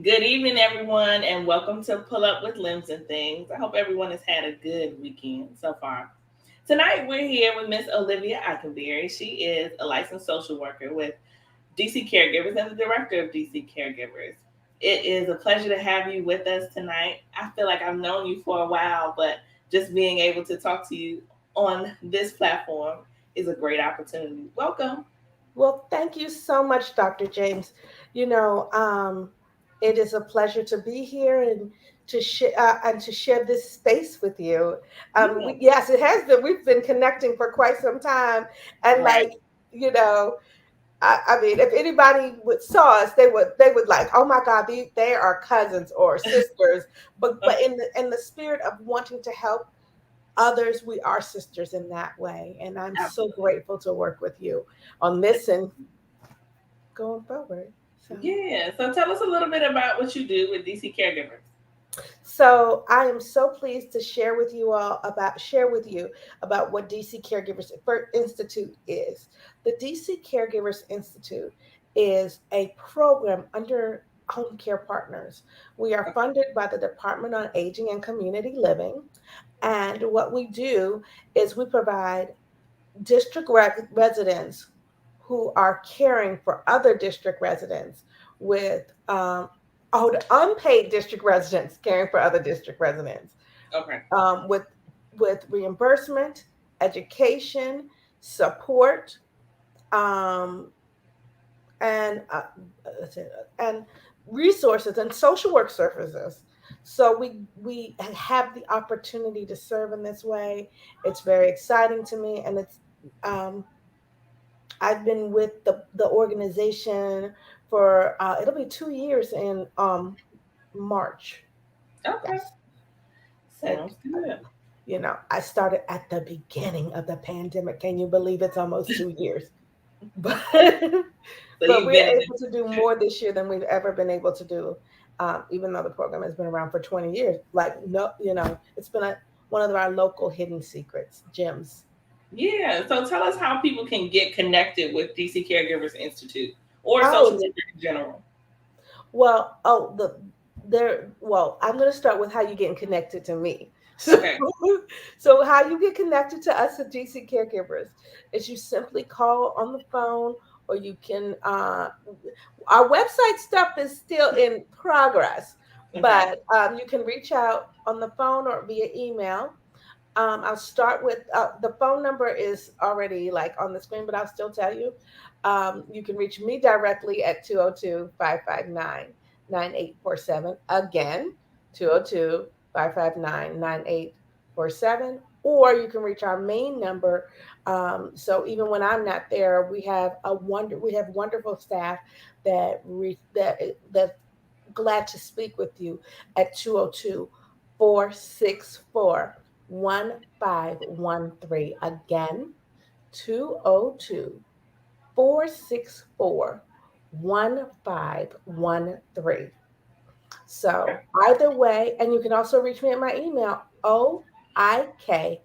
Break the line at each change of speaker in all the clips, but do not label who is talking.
Good evening, everyone, and welcome to Pull Up with Limbs and Things. I hope everyone has had a good weekend so far. Tonight, we're here with Miss Olivia Ikenberry. She is a licensed social worker with DC Caregivers and the director of DC Caregivers. It is a pleasure to have you with us tonight. I feel like I've known you for a while, but just being able to talk to you on this platform is a great opportunity. Welcome.
Well, thank you so much, Dr. James. You know, it is a pleasure to be here and to share this space with you.
Yeah,
Yes, it has been. We've been connecting for quite some time, and
right.
you know, I mean, if anybody saw us, they would like, oh my God, they are cousins or sisters. But in the spirit of wanting to help others, we are sisters in that way. And I'm so
Absolutely.
grateful to work with you on this and going forward. So,
Yeah. So tell us a little bit about what you do with DC Caregivers.
so I am so pleased to share with you about what DC Caregivers Institute is. The DC Caregivers Institute is a program under Home Care Partners. We are funded by the Department on Aging and Community Living. And what we do is we provide residents who are caring for other district residents with the unpaid district residents caring for other district residents
Okay.
um, with with reimbursement, education, support, um, and and resources and social work services. So we have the opportunity to serve in this way. It's very exciting to me, and um, I've been with the organization for it'll be 2 years in March.
Okay.
Yes, and
Sounds good.
I started at the beginning of the pandemic. Can you believe it's almost 2 years? But
So
but
you've
we're
been in
able to do more this year than we've ever been able to do, even though the program has been around for 20 years. Like no, it's been one of our local hidden secrets, gems.
yeah. So tell us how people can get connected with DC Caregivers Institute or social
Oh,
work in general.
well, I'm going to start with how you getting connected to me. So,
Okay.
so how you get connected to us at DC Caregivers is you simply call on the phone, or you can. Our website stuff is still in progress,
Okay.
but you can reach out on the phone or via email. I'll start with the phone number is already like on the screen, but I'll still tell you. You can reach me directly at 202-559-9847. Again, 202-559-9847. Or you can reach our main number. So even when I'm not there, we have wonderful staff that glad to speak with you at 202-464-1513. Again, 202-464-1513.
Okay.
So either way, and you can also reach me at my email, OIKENBERRY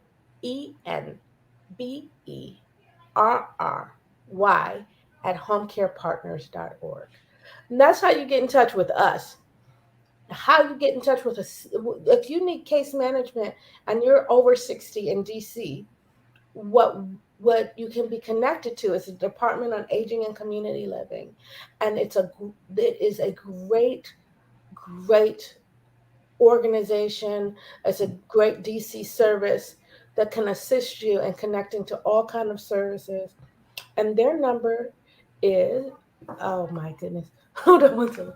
at homecarepartners.org. And that's how you get in touch with us. How you get in touch with us. If you need case management and you're over 60 in DC, what what you can be connected to is the Department on Aging and Community Living, and it is a great organization. It's a great DC service that can assist you in connecting to all kind of services. And their number is, oh my goodness, hold on one second.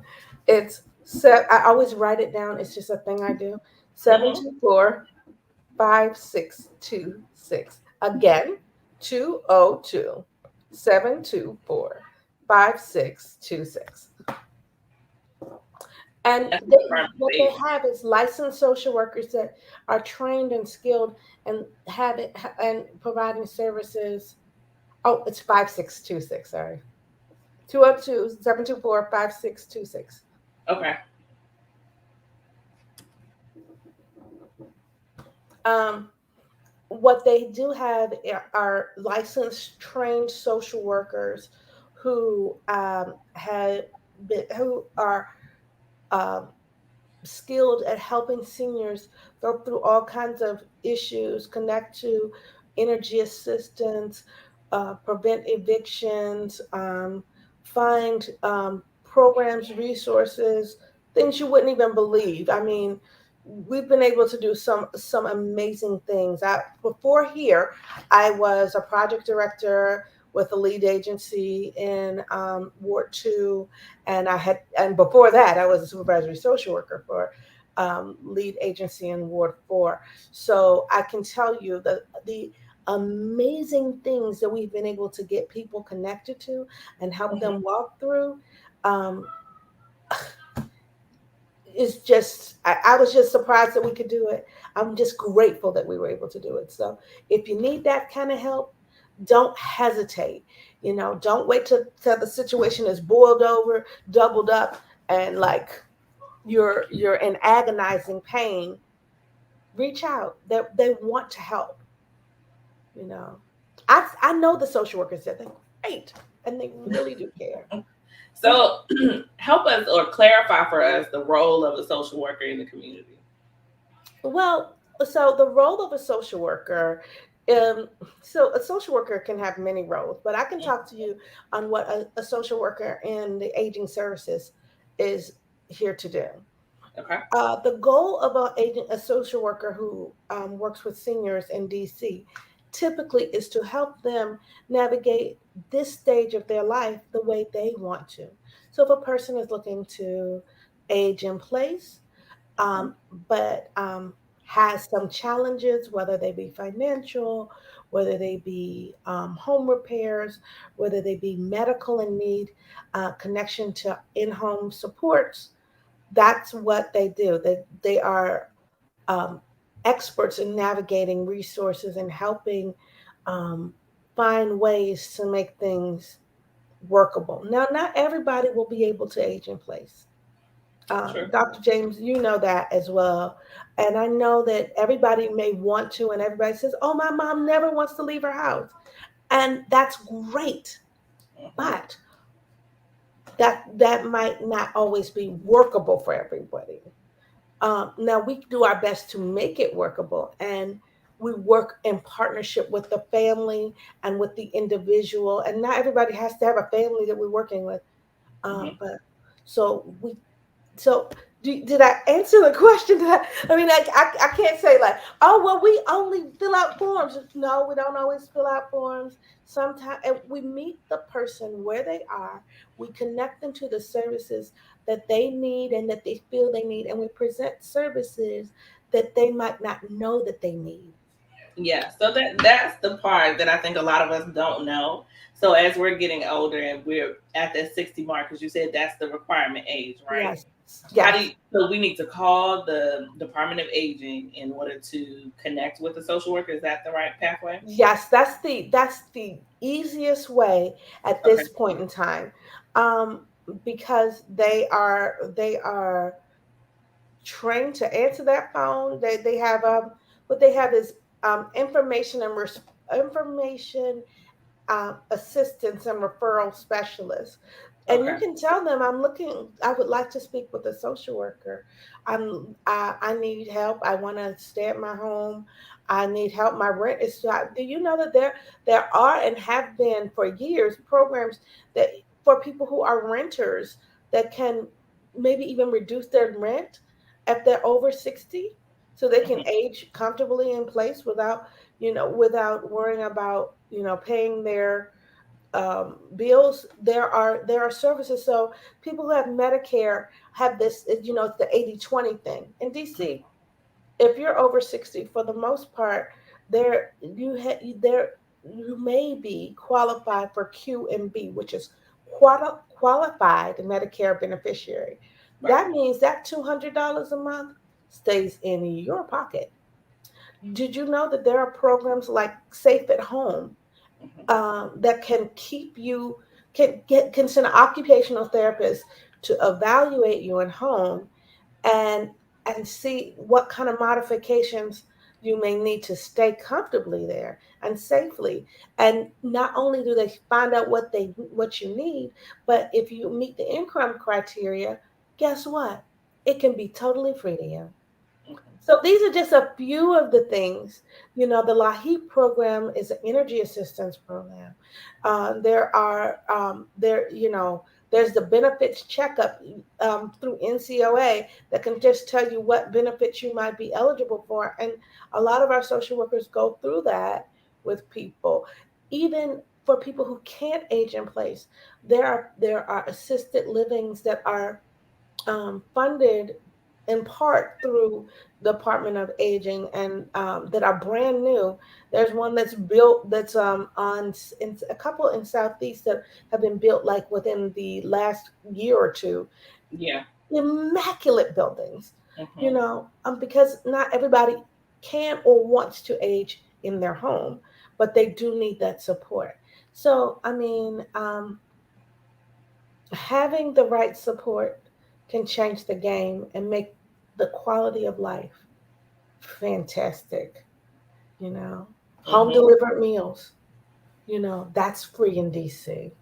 I always write it down. It's just a thing I do. Seven
Mm-hmm.
two four 5626. Again, 202-724-5626. And
That's the front
what they
page.
have is licensed social workers that are trained and skilled and and providing services. Oh, it's 5626, sorry. 202-724-5626.
Okay.
Um, what they do have are licensed, trained social workers who have who are uh, skilled at helping seniors go through all kinds of issues, connect to energy assistance, prevent evictions, find programs, resources, things you wouldn't even believe. I mean, we've been able to do some amazing things. Before here, I was a project director with a lead agency in Ward 2, and before that, I was a supervisory social worker for lead agency in Ward 4. So I can tell you that the amazing things that we've been able to get people connected to and help
Mm-hmm.
them walk through. Um, it's just I was just surprised that we could do it. I'm just grateful that we were able to do it. So if you need that kind of help, don't hesitate. Don't wait till the situation is boiled over, doubled up, and like you're in agonizing pain. Reach out. They want to help. You know, I know the social workers that they're great and they really do care.
So, help us or clarify for us the role of a social worker in the community.
Well, so the role of a social worker, um, so a social worker can have many roles, but I can talk to you on what a social worker in the aging services is here to do.
Okay.
The goal of a social worker who works with seniors in DC typically is to help them navigate this stage of their life the way they want to. So if a person is looking to age in place,
Mm-hmm.
um, but has some challenges, whether they be financial, whether they be home repairs, whether they be medical in need, connection to in home supports. That's what they do. They are um, experts in navigating resources and helping um, find ways to make things workable. Now, not everybody will be able to age in place.
True.
Dr. James, you know that as well. And I know that everybody may want to, and everybody says, oh, my mom never wants to leave her house. And that's great.
Mm-hmm.
But that might not always be workable for everybody. Now, we do our best to make it workable, and we work in partnership with the family and with the individual. And not everybody has to have a family that we're working with.
Mm-hmm.
But so we So, did I answer the question? I mean, like, I can't say like, oh, well, we only fill out forms. No, we don't always fill out forms. Sometimes we meet the person where they are. We connect them to the services that they need and that they feel they need, and we present services that they might not know that they need.
Yeah, so that's the part that I think a lot of us don't know. So as we're getting older and we're at that 60 mark, because you said that's the requirement age, right?
Yes,
How do
yes,
you, so we need to call the Department of Aging in order to connect with the social worker? Is that the right pathway?
yes. That's the easiest way at
Okay.
this point in time, um, because they are trained to answer that phone. They have what they have is information and information assistance and referral specialists. And you
Okay.
can tell them, I would like to speak with a social worker. I need help. I want to stay at my home. I need help. My rent is too high. Do you know that there are and have been for years programs that for people who are renters that can maybe even reduce their rent if they're over 60 so they can
Hmm.
age comfortably in place without worrying about paying their bills. There are services. So people who have Medicare have this. It's the 80/20 thing in DC. If you're over 60, for the most part, you may be qualified for QMB, which is qualified Medicare beneficiary.
Right.
That means that $200 a month stays in your pocket. Did you know that there are programs like Safe at Home
Hmm.
that can keep you can send an occupational therapist to evaluate you at home and see what kind of modifications you may need to stay comfortably there and safely. And not only do they find out what you need, but if you meet the income criteria, guess what? it can be totally free to you.
Okay.
So these are just a few of the things. The LAHEAP program is an energy assistance program. There's the benefits checkup through NCOA that can just tell you what benefits you might be eligible for. And a lot of our social workers go through that with people. Even for people who can't age in place, there are assisted livings that are funded in part through the Department of Aging, and that are brand new. There's one that's built that's in a couple in Southeast that have been built like within the last year or two.
Yeah.
Immaculate buildings,
Hmm.
because not everybody can or wants to age in their home, but they do need that support. So, I mean, having the right support can change the game and make the quality of life fantastic. you know Home
Hmm.
delivered meals, that's free in DC.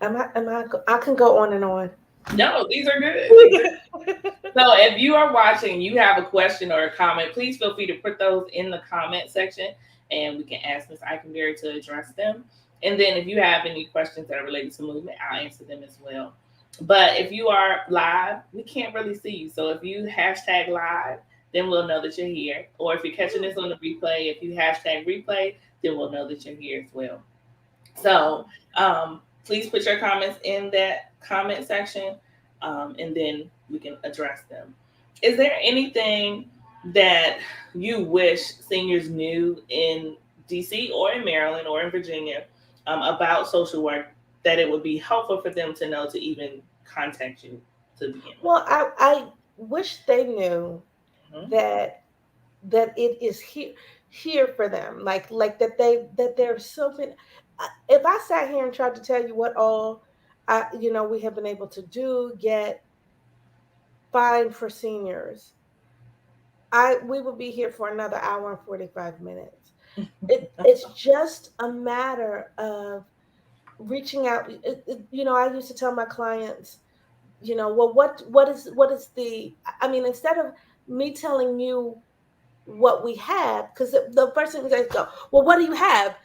I can go on and on.
No, these are good. These are So if you are watching, you have a question or a comment, please feel free to put those in the comment section and we can ask Ms. Ikenberry to address them. And then if you have any questions that are related to movement, I'll answer them as well. But if you are live, we can't really see you. So if you hashtag live, then we'll know that you're here. Or if you're catching this on the replay, if you hashtag replay, then we'll know that you're here as well. So please put your comments in that comment section, and then we can address them. Is there anything that you wish seniors knew in DC or in Maryland or in Virginia about social work that it would be helpful for them to know to even contact you to begin with?
Well, I wish they knew
Mhm.
that it is here for them, like that there's something. If I sat here and tried to tell you what all we have been able to do, get fine for seniors, I we would be here for another hour and 45 minutes. It's just a matter of reaching out. I used to tell my clients, well, what is I mean, instead of me telling you what we have, because the first thing they go, well, what do you have?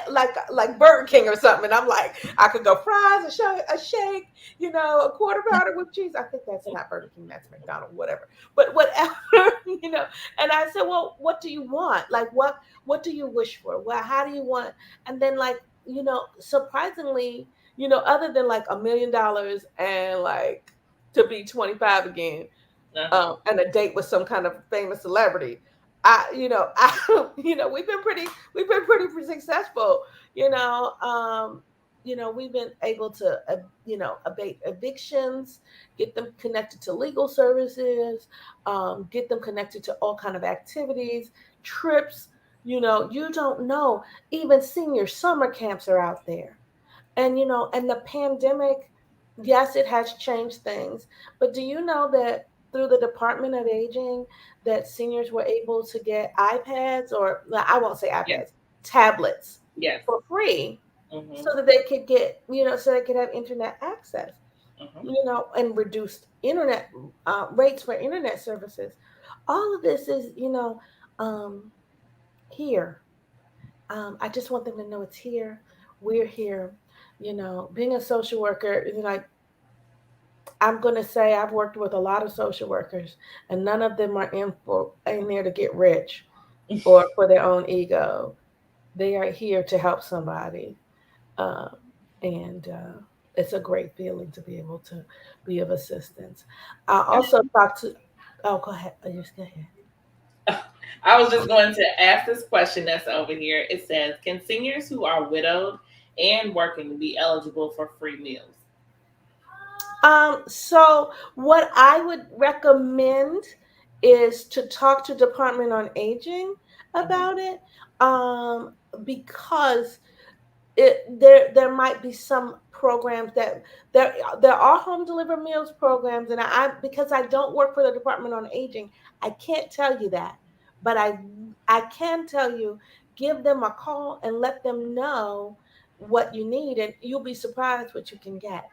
Like Burger King or something. And I'm like, I could go fries, a shake, a quarter pounder with cheese. I think that's not Burger King, that's McDonald's, whatever. But whatever, you know. And I said, well, what do you want? Like, what do you wish for? Well, how do you want? And then, like, surprisingly, other than like $1 million and like to be 25 again,
Uh-huh.
and a date with some kind of famous celebrity. We've been pretty successful. You know, um, we've been able to, abate evictions, get them connected to legal services, get them connected to all kind of activities, trips. You don't know. Even senior summer camps are out there, and the pandemic, yes, it has changed things, but do you know that through the Department of Aging, that seniors were able to get iPads, or well, I won't say
Yes.
iPads, tablets,
Yes.
for free,
Mm-hmm.
so that they could so they could have internet access,
Mm-hmm.
and reduced internet rates for internet services. All of this is, um, here. I just want them to know it's here. We're here. Being a social worker, like, I'm going to say I've worked with a lot of social workers, and none of them are in there to get rich or for their own ego. They are here to help somebody, um, and it's a great feeling to be able to be of assistance. I also talk to. Oh, go ahead. Just go ahead.
I was just going to ask this question that's over here. It says, can seniors who are widowed and working be eligible for free meals?
So what I would recommend is to talk to Department on Aging
Hmm.
about it, um, because there might be some programs that there are home delivered meals programs, and because I don't work for the Department on Aging, I can't tell you that, but I can tell you, give them a call and let them know what you need, and you'll be surprised what you can get.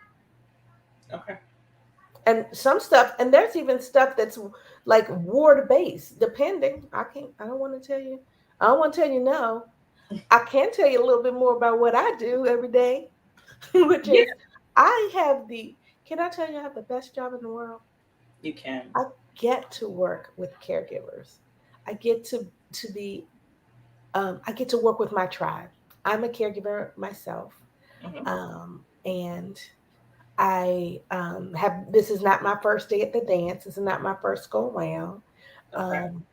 Okay.
And some stuff, and there's even stuff that's like ward based, depending. I don't want to tell you, I don't want to tell you no. I can tell you a little bit more about what I do every day, which
Yeah,
is I have the, can I tell you I have the best job in the world?
you can.
I get to work with caregivers. I get to be, I get to work with my tribe. I'm a caregiver myself.
Hmm.
And I have, this is not my first day at the dance. This is not my first go around.
Okay.
Um,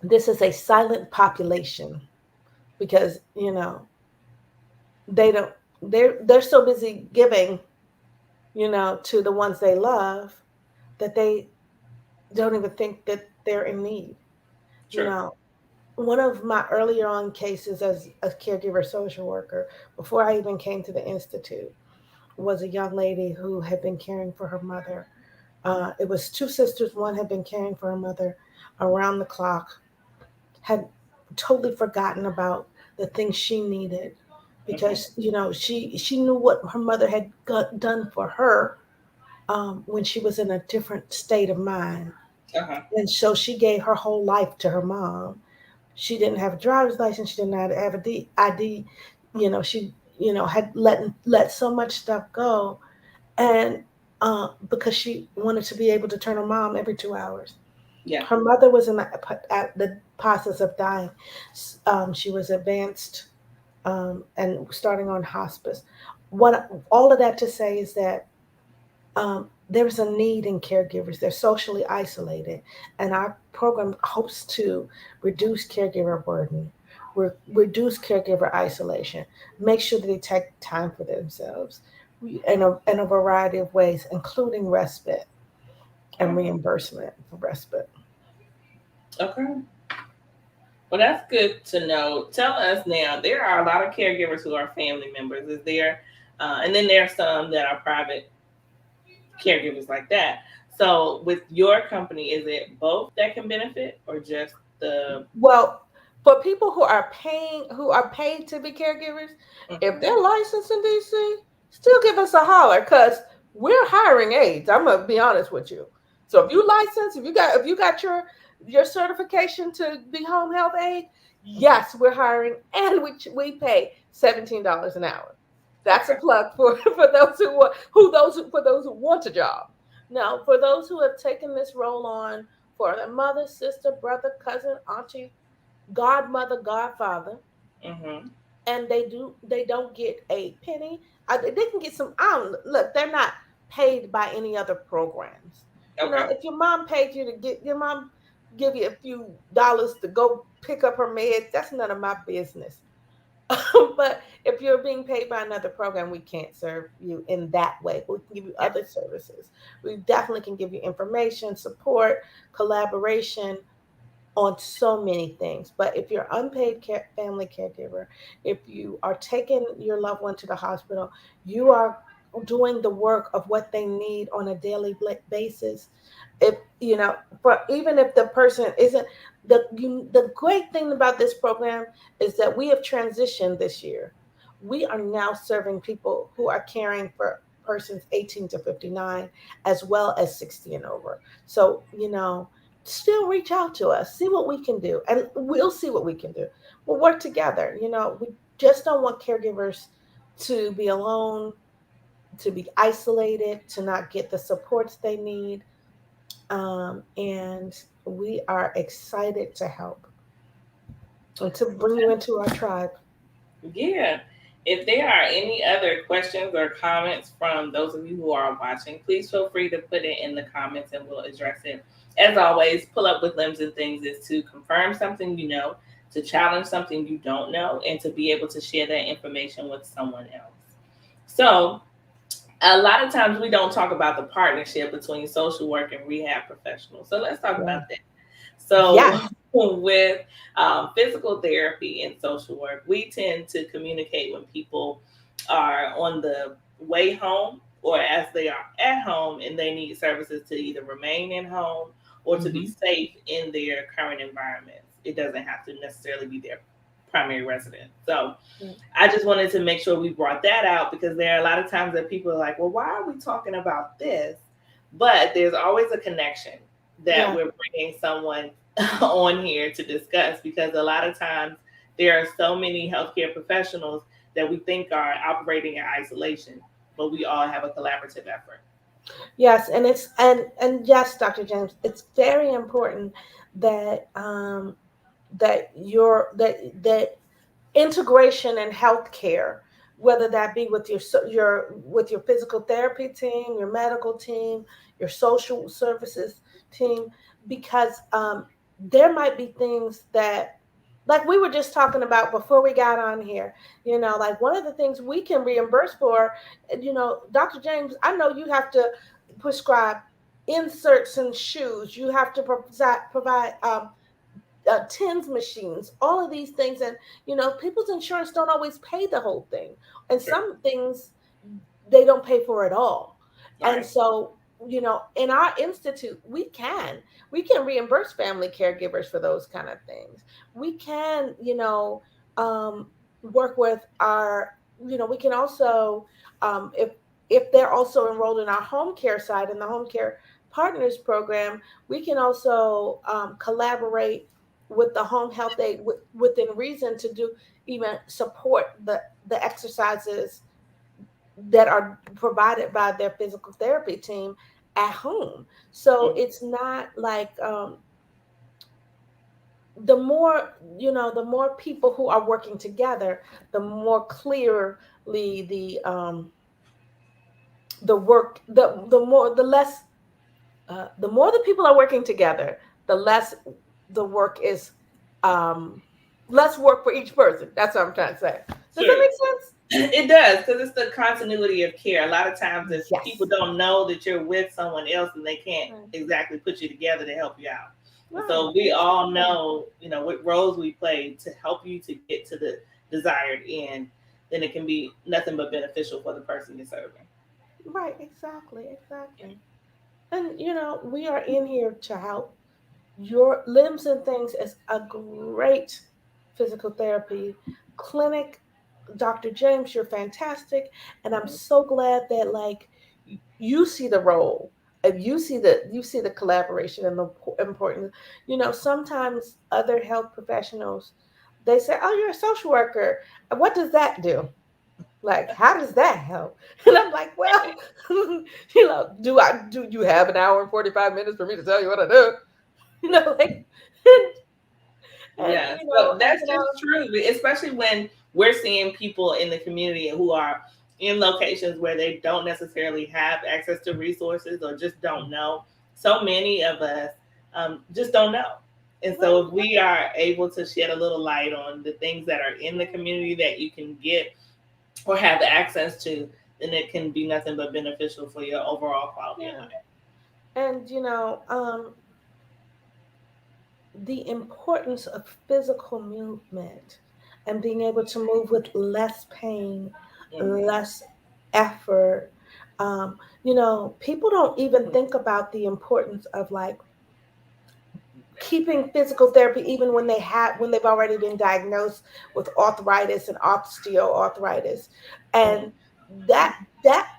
this is a silent population because, they don't, they're so busy giving, to the ones they love that they don't even think that they're in need. You
True.
know, one of my earlier on cases as a caregiver social worker, before I even came to the Institute, was a young lady who had been caring for her mother. It was two sisters. One had been caring for her mother around the clock, had totally forgotten about the things she needed
Hmm.
because she knew what her mother had done for her when she was in a different state of mind,
Uh-huh.
and so she gave her whole life to her mom. She didn't have a driver's license. She didn't have a ID. She had let so much stuff go, and because she wanted to be able to turn her mom every 2 hours.
Yeah.
Her mother was at the process of dying. She was advanced and starting on hospice. What all of that to say is that there's a need in caregivers. They're socially isolated, and our program hopes to reduce caregiver burden, reduce caregiver isolation, make sure that they take time for themselves in a variety of ways, including respite and
Okay.
reimbursement for respite.
Okay. Well, that's good to know. Tell us now. There are a lot of caregivers who are family members. Is there, and then there are some that are private caregivers like that. So, with your company, is it both that can benefit, or just the?
Well, for people who are paid to be caregivers, if
Mhm.
they're licensed in DC, still give us a holler because we're hiring aides. I'm gonna be honest with you. So if you license, if you got your certification to be home health aide, yes, we're hiring, and we pay $17 an hour. That's a
Okay.
plug for for those who want a job. Now, for those who have taken this role on for their mother, sister, brother, cousin, auntie, godmother, godfather,
Mhm.
and they don't get a penny. They can get some. I don't look. They're not paid by any other programs.
Okay.
If your mom paid you to get your mom give you a few dollars to go pick up her meds, that's none of my business. But if you're being paid by another program, we can't serve you in that way. We can give you
Yeah.
other services. We definitely can give you information, support, collaboration on so many things. But if you're unpaid family caregiver, if you are taking your loved one to the hospital, you are doing the work of what they need on a daily basis. If for even if the person isn't the great thing about this program is that we have transitioned this year. We are now serving people who are caring for persons 18 to 59 as well as 60 and over. So still reach out to us, see what we can do, and we'll see what we can do. We'll work together. We just don't want caregivers to be alone, to be isolated, to not get the supports they need. And we are excited to help and to bring you into our tribe.
Yeah. If there are any other questions or comments from those of you who are watching, please feel free to put it in the comments and we'll address it. As always, pull up with limbs and things is to confirm something you know, to challenge something you don't know, and to be able to share that information with someone else. So, a lot of times we don't talk about the partnership between social work and rehab professionals. So, let's talk
Yeah.
about that. So,
Yes.
with physical therapy and social work, we tend to communicate when people are on the way home or as they are at home and they need services to either remain in home or to be
Hmm.
safe in their current environments. It doesn't have to necessarily be their primary residence. So, I just wanted to make sure we brought that out because there are a lot of times that people are like, well, why are we talking about this? But there's always a connection that
Yeah.
we're bringing someone on here to discuss, because a lot of times there are so many healthcare professionals that we think are operating in isolation, but we all have a collaborative effort.
Yes, and and yes, Dr. James, it's very important that that integration in healthcare, whether that be with your physical therapy team, your medical team, your social services team, because there might be things that, like we were just talking about before we got on here, like one of the things we can reimburse for, Dr. James, I know you have to prescribe inserts in shoes, you have to provide tens machines, all of these things. And, people's insurance don't always pay the whole thing. And
Sure.
some things they don't pay for at all. And
Right.
so, in our institute, we can reimburse family caregivers for those kind of things. We can, work with we can also, if they're also enrolled in our home care side, in the home care partners program, we can also collaborate with the home health aide within reason to do even support the exercises that are provided by their physical therapy team at home. So
Mhm.
it's not like, the more people who are working together, the more clearly the work the more the less the more the people are working together, the less the work is, um, less work for each person. That's what I'm trying to say. Does that
Sure.
make sense?
It does, because it's the continuity of care. A lot of times, if people
Yes.
don't know that you're with someone else, then they can't
Right.
exactly put you together to help you out. And
Right.
so we all
Exactly.
know, what roles we play to help you to get to the desired end. Then it can be nothing but beneficial for the person you're serving.
Right. Exactly. Exactly. And we are in here to help. Your Limbs and Things is a great physical therapy clinic. Dr. James, you're fantastic. And I'm so glad that, like, you see the role, and you see the collaboration and the importance. Sometimes other health professionals, they say, "Oh, you're a social worker. What does that do? Like, how does that help?" And I'm like, "Well, do you have an hour and 45 minutes for me to tell you what I do?" Like, and
Yeah, so that's just true, especially when we're seeing people in the community who are in locations where they don't necessarily have access to resources or just don't know. So many of us just don't know. And so,
right,
if we are able to shed a little light on the things that are in the community that you can get or have access to, then it can be nothing but beneficial for your overall quality of
yeah.
life.
And the importance of physical movement and being able to move with less pain,
Mhm.
less effort. People don't even think about the importance of, like, keeping physical therapy even when they've already been diagnosed with arthritis and osteoarthritis, and that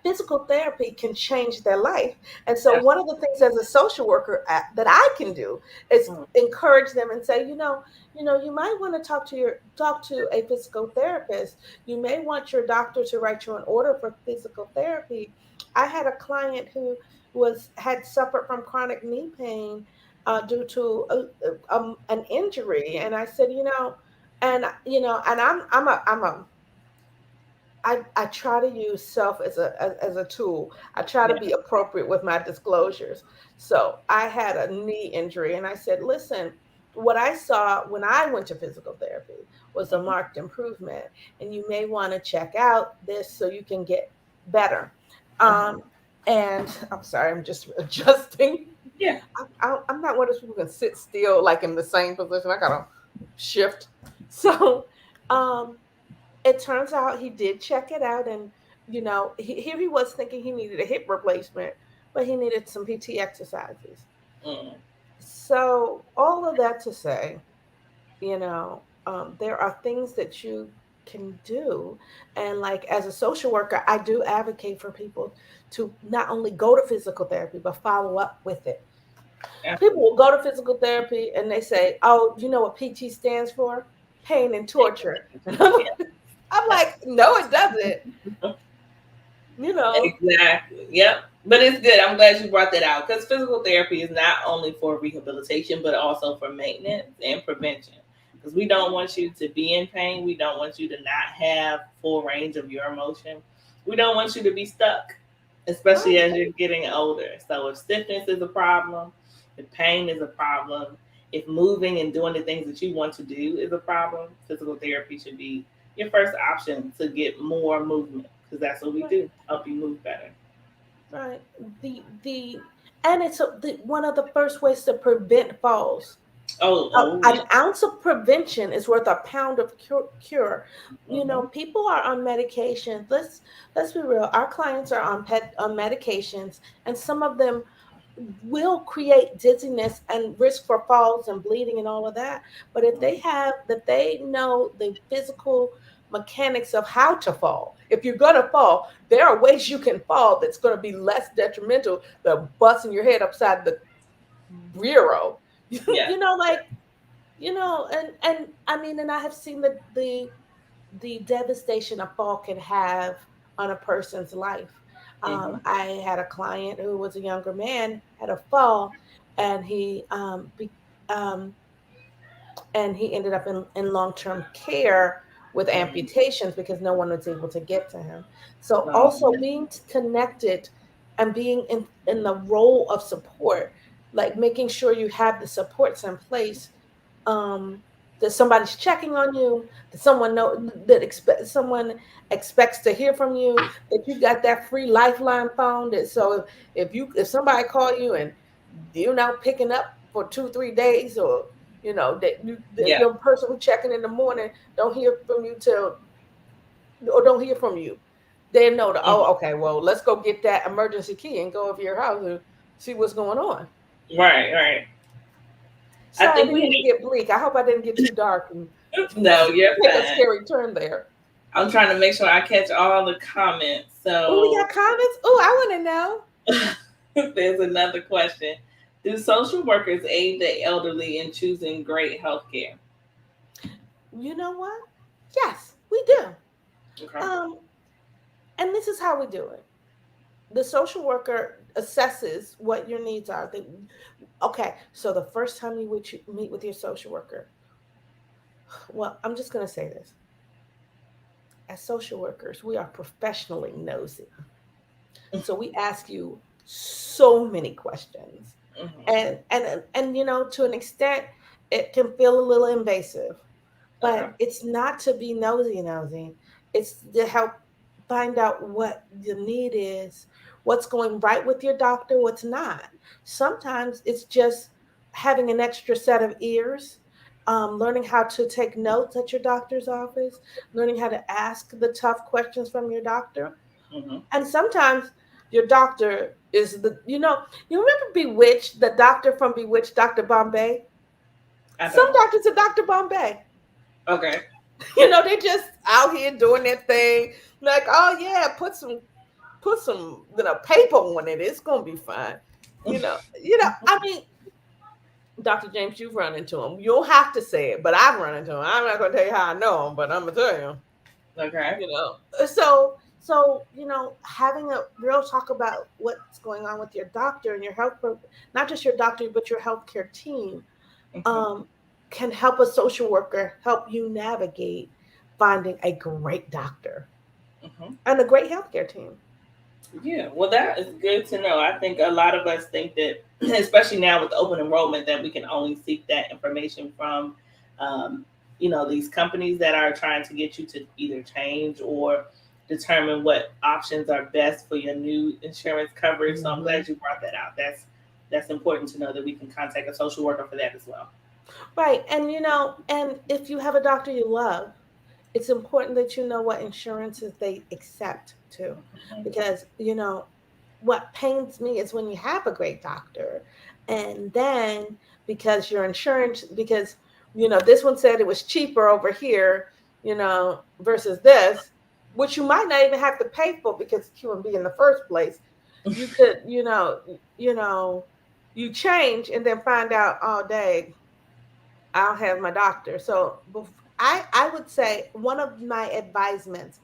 physical therapy can change their life. And so one of the things as a social worker that I can do is
Mhm.
encourage them and say, you might want to talk to a physical therapist. You may want your doctor to write you an order for physical therapy. I had a client who had suffered from chronic knee pain due to an injury. And I said, and I try to use self as a tool. I try to
Yeah.
be appropriate with my disclosures. So I had a knee injury, and I said, listen, what I saw when I went to physical therapy was a marked improvement, and you may want to check out this so you can get better.
Mhm.
Um, and I'm sorry, I'm just adjusting.
Yeah.
I'm not one of those people who can sit still like in the same position. I gotta shift. So, um, it turns out he did check it out, and here he was thinking he needed a hip replacement, but he needed some PT exercises.
Mm.
So all of that to say, there are things that you can do. And like as a social worker, I do advocate for people to not only go to physical therapy, but follow up with it. People will go to physical therapy and they say, "Oh, you know what PT stands for? Pain and torture." I'm like, no, it doesn't. You know.
Exactly. Yep. But it's good. I'm glad you brought that out because physical therapy is not only for rehabilitation, but also for maintenance and prevention. Because we don't want you to be in pain. We don't want you to not have full range of your emotion. We don't want you to be stuck, especially
Right.
as you're getting older. So if stiffness is a problem, if pain is a problem, if moving and doing the things that you want to do is a problem, physical therapy should be your first option to get more movement because that's what we
Right.
do, help you move better.
Right. The and it's one of the first ways to prevent falls.
Oh, oh,
An
yeah.
ounce of prevention is worth a pound of cure. You know,
Mm-hmm.
people are on medications. Let's be real. Our clients are on medications, and some of them will create dizziness and risk for falls and bleeding and all of that. But if they know the physical mechanics of how to fall, if you're going to fall, there are ways you can fall that's going to be less detrimental than busting your head upside the bureau.
Yeah.
You know, like, and I mean, and I have seen the devastation a fall can have on a person's life.
Mm-hmm.
I had a client who was a younger man, had a fall, and um, he ended up in long-term care with
Mm-hmm.
amputations because no one was able to get to him. So
Oh,
also being connected and being in the role of support, like making sure you have the supports in place, um that somebody's checking on you, that someone expects to hear from you, that you got that free lifeline phone, that so if somebody call you and you're not picking up for 2 3 days, or that
yeah.
your person who's checking in the morning don't hear from you till or don't hear from you, they know that,
Mm-hmm.
oh, okay, well, let's go get that emergency key and go over your house and see what's going on.
Right, right. I
Sorry, I
think
didn't mean to
we
get bleak. I hope I didn't get too dark and
have, no, you're
take a
fine.
scary turn there.
I'm trying to make sure I catch all the comments.
Oh, we
So
got comments. Oh, I want to know.
there's another question. Do social workers aid the elderly in choosing great health care?
You know what? Yes, we do.
Okay.
Um, and this is how we do it. The social worker assesses what your needs are. Okay, so the first time you would meet with your social worker, well, I'm just going to say this. As social workers, we are professionally nosy. So we ask you so many questions.
Mm-hmm.
And to an extent, it can feel a little invasive,
Okay.
but it's not to be nosy. It's to help find out what the need is, what's going right with your doctor, what's not. Sometimes it's just having an extra set of ears, learning how to take notes at your doctor's office, learning how to ask the tough questions from your doctor.
Mm-hmm.
And sometimes your doctor is you remember Bewitched, the doctor from Bewitched, Dr. Bombay?
I
Some
don't.
doctors are Dr. Bombay.
Okay.
They just out here doing their thing. Like, oh yeah, put some paper on it. It's gonna be fine. I mean, Dr. James, you've run into him. You don't have to say it, but I've run into him. I'm not gonna tell you how I know him, but I'm gonna tell you.
Okay.
You know. So having a real talk about what's going on with your doctor and your not just your doctor, but your healthcare team,
Mm-hmm.
um, can help a social worker help you navigate finding a great doctor
Mm-hmm.
and a great healthcare team.
Yeah, well, that is good to know. I think a lot of us think that, especially now with open enrollment, that we can only seek that information from, um, these companies that are trying to get you to either change or determine what options are best for your new insurance coverage. So I'm
Mhm.
glad you brought that out. That's important to know that we can contact a social worker for that as well.
Right. And if you have a doctor you love, it's important that you know what insurances they accept too.
Mhm.
Because, what pains me is when you have a great doctor and then because your insurance, because, this one said it was cheaper over here, versus this, which you might not even have to pay for because it's QMB in the first place. You could, you change and then find out, oh, day I'll have my doctor. So I would say one of my advisements,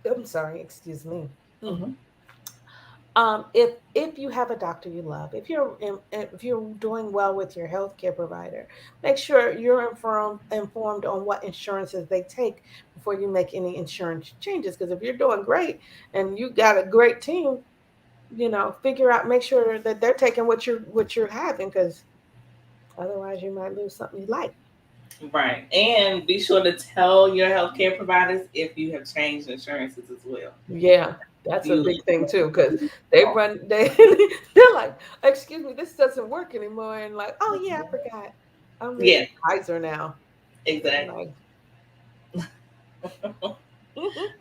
I'm sorry, excuse me.
Mm-hmm.
If you have a doctor you love, if you're doing well with your healthcare provider, make sure you're informed on what insurances they take before you make any insurance changes. Because if you're doing great and you got a great team, figure out, make sure that they're taking what you're having, because otherwise you might lose something you like.
Right. And be sure to tell your healthcare providers if you have changed insurances as well.
Yeah, that's a
You
big thing too, because they they're like, excuse me, this doesn't work anymore, and like, oh yeah, I forgot, I'm with
Yeah,
Kaiser now. I'm
exactly.
like,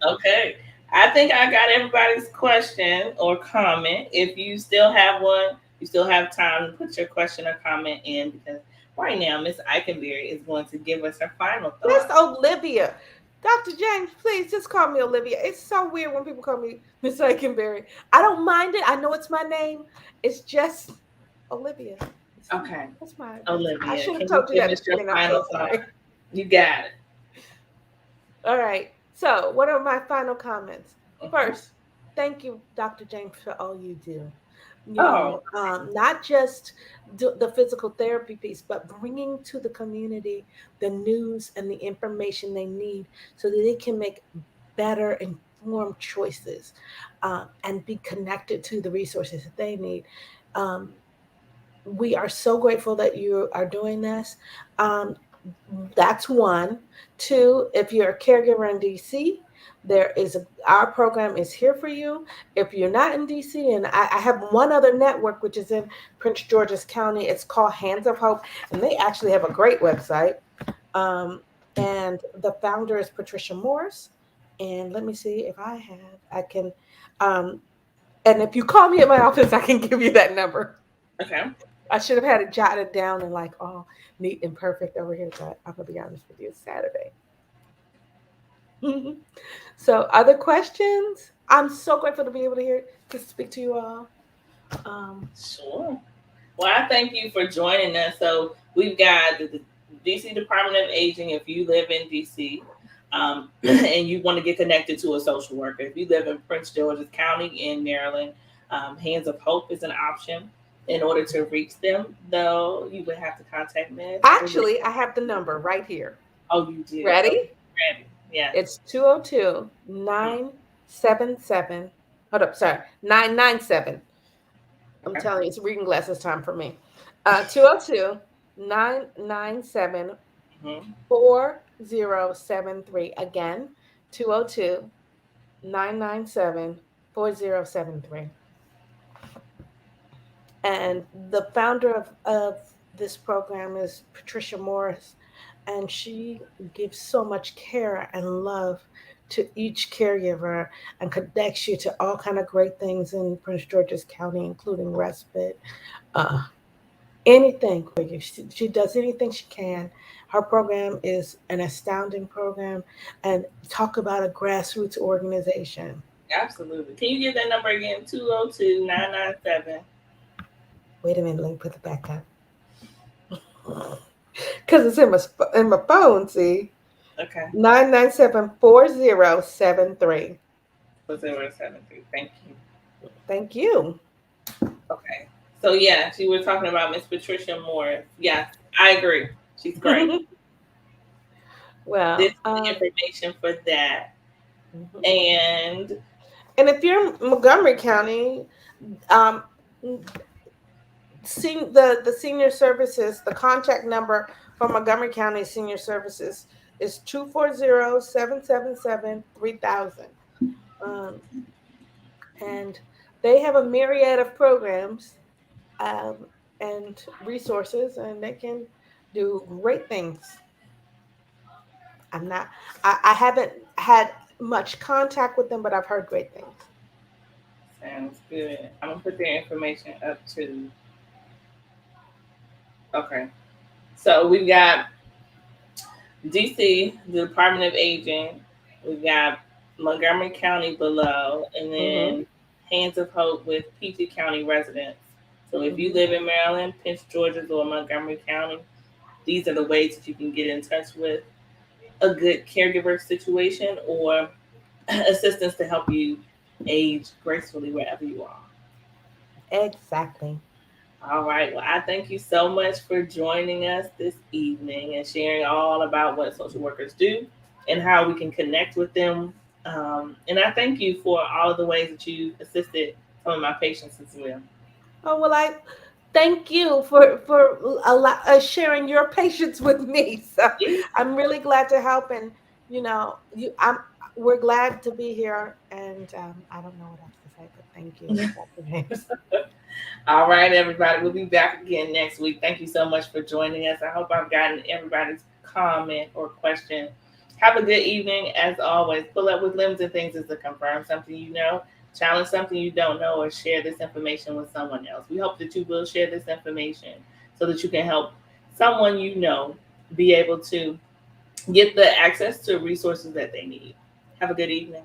Okay. I think I got everybody's question or comment. If you still have one, you still have time to put your question or comment in, because right now Miss Ikenberry is going to give us her final
Miss
thoughts.
Olivia, Dr. James, please just call me Olivia. It's so weird when people call me Miss Ikenberry. I don't mind it. I know it's my name. It's just Olivia.
Okay.
I
Olivia,
should have
can you
told you
give
that at
us
the
your
beginning. I'm so
final thought?
sorry.
You got it.
All right. So, what are my final comments?
Mhm.
First, thank you, Dr. James, for all you do.
Oh,
Not just the physical therapy piece, but bringing to the community the news and the information they need so that they can make better informed choices, and be connected to the resources that they need. Um, we are so grateful that you are doing this. Um, that's one. Two, if you're a caregiver in DC, our program is here for you. If you're not in DC, and I have one other network which is in Prince George's County, it's called Hands of Hope, and they actually have a great website. Um, and the founder is Patricia Morris. And let me see if I can. Um, and if you call me at my office, I can give you that number.
okay.
I should have had it jotted down and like all neat and perfect over here, but I'm gonna be honest with you, it's Saturday. So, other questions? I'm so grateful to be able to speak to you all. Um,
Sure. Well, I thank you for joining us. So we've got the DC Department of Aging. If you live in DC, and you want to get connected to a social worker, if you live in Prince George's County in Maryland, Hands of Hope is an option. In order to reach them, though, you would have to contact Miss.
Actually, I have the number right here.
Oh, you do. Okay,
Ready?
ready. Yes.
It's 202 977. Hold up, sorry, 997. I'm
Okay.
telling you, it's reading glasses time for me. 202 997
Mm-hmm.
4073. Again, 202 997 4073. And the founder of this program is Patricia Morris, and she gives so much care and love to each caregiver and connects you to all kind of great things in Prince George's County, including respite, uh, anything for you. She does anything she can. Her program is an astounding program, and talk about a grassroots organization.
Absolutely. Can you give that number again? 202-997.
Wait a minute, let me put it back up. Because it's in my phone, see?
Okay.
997-4073.
4073. Thank you.
Thank you.
Okay. So yeah, she was talking about Miss Patricia Morris. Yes, I agree. She's great. This
Well,
is the information for that.
mhm.
And
And if you're in Montgomery County, um, the senior services, the contact number for Montgomery County Senior Services is 240-777-3000. Um, and they have a myriad of programs, um, and resources, and they can do great things. I'm not, I haven't had much contact with them, but I've heard great things.
sounds good. I'm gonna put their information up too. Okay. So we've got DC, the Department of Aging. We got Montgomery County below, and
Mm-hmm.
then Hands of Hope with PG County residents. So if you
Mm-hmm.
live in Maryland, Prince George's, or Montgomery County, these are the ways that you can get in touch with a good caregiver situation or assistance to help you age gracefully wherever you are.
Exactly.
All right. Well, I thank you so much for joining us this evening and sharing all about what social workers do and how we can connect with them. And I thank you for all of the ways that you assisted some of my patients as well.
Oh well, I thank you for sharing your patience with me. So
Yeah.
I'm really glad to help, and you I'm we're glad to be here. And I don't know what else to say, but thank you, Dr. James.
All right, everybody. We'll be back again next week. Thank you so much for joining us. I hope I've gotten everybody's comment or question. Have a good evening. As always, pull up with limbs and things is to confirm something you know, challenge something you don't know, or share this information with someone else. We hope that you will share this information so that you can help someone you know be able to get the access to resources that they need. Have a good evening.